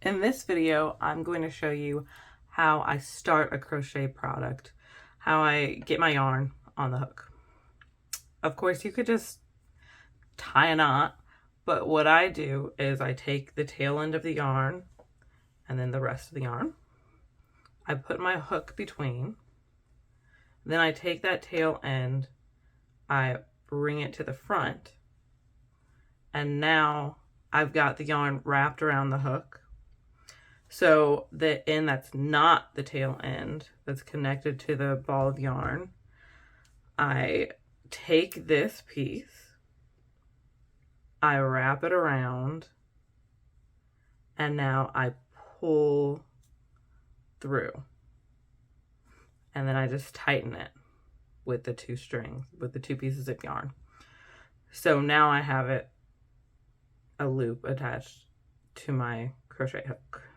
In this video, I'm going to show you how I start a crochet product, how I get my yarn on the hook. Of course, you could just tie a knot, but what I do is I take the tail end of the yarn and then the rest of the yarn. I put my hook between, then I take that tail end, I bring it to the front, and now I've got the yarn wrapped around the hook. So the end that's not the tail end, that's connected to the ball of yarn, I take this piece, I wrap it around, and now I pull through. And then I just tighten it with the two strings, with the two pieces of yarn. So now I have it a loop attached to my crochet hook.